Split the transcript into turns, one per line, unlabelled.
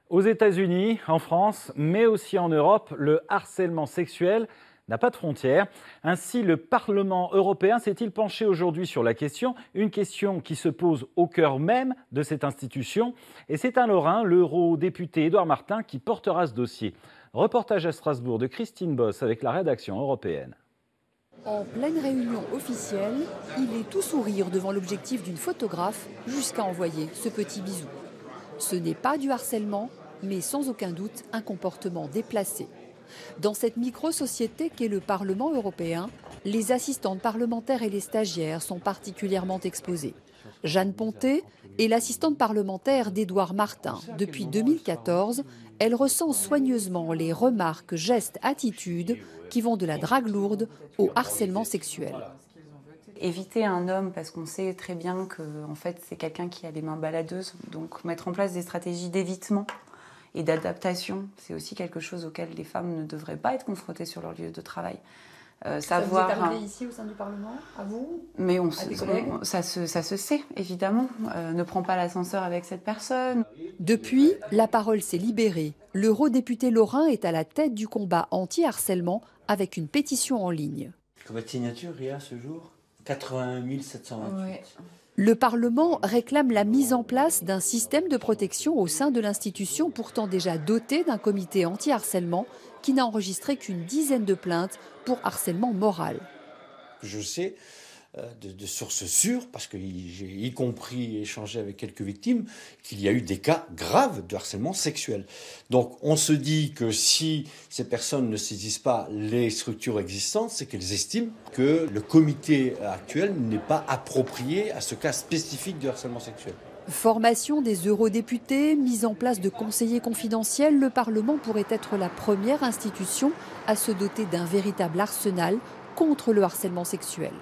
Aux États-Unis, en France, mais aussi en Europe, le harcèlement sexuel n'a pas de frontières. Ainsi, le Parlement européen s'est-il penché aujourd'hui sur la question, une question qui se pose au cœur même de cette institution. Et c'est un Lorrain, l'eurodéputé Édouard Martin, qui portera ce dossier. Reportage à Strasbourg de Christine Boss avec la rédaction européenne.
En pleine réunion officielle, il est tout sourire devant l'objectif d'une photographe jusqu'à envoyer ce petit bisou. Ce n'est pas du harcèlement, mais sans aucun doute un comportement déplacé. Dans cette micro-société qu'est le Parlement européen, les assistantes parlementaires et les stagiaires sont particulièrement exposés. Jeanne Pontet est l'assistante parlementaire d'Édouard Martin. Depuis 2014, elle ressent soigneusement les remarques, gestes, attitudes qui vont de la drague lourde au harcèlement sexuel.
Éviter un homme parce qu'on sait très bien que en fait, c'est quelqu'un qui a les mains baladeuses. Donc mettre en place des stratégies d'évitement et d'adaptation, c'est aussi quelque chose auquel les femmes ne devraient pas être confrontées sur leur lieu de travail.
Ça vous est arrivé ici au sein du Parlement, à vous?
Mais ça se sait, évidemment. Ne prends pas l'ascenseur avec cette personne.
Depuis, la parole s'est libérée. L'eurodéputé lorrain est à la tête du combat anti-harcèlement avec une pétition en ligne.
Combien de signatures il y a ce jour? 81 728.
Ouais.
Le Parlement réclame la mise en place d'un système de protection au sein de l'institution pourtant déjà doté d'un comité anti-harcèlement qui n'a enregistré qu'une dizaine de plaintes pour harcèlement moral.
Je sais de sources sûres, parce que j'ai y compris échangé avec quelques victimes, qu'il y a eu des cas graves de harcèlement sexuel. Donc on se dit que si ces personnes ne saisissent pas les structures existantes, c'est qu'elles estiment que le comité actuel n'est pas approprié à ce cas spécifique de harcèlement sexuel.
Formation des eurodéputés, mise en place de conseillers confidentiels, le Parlement pourrait être la première institution à se doter d'un véritable arsenal contre le harcèlement sexuel.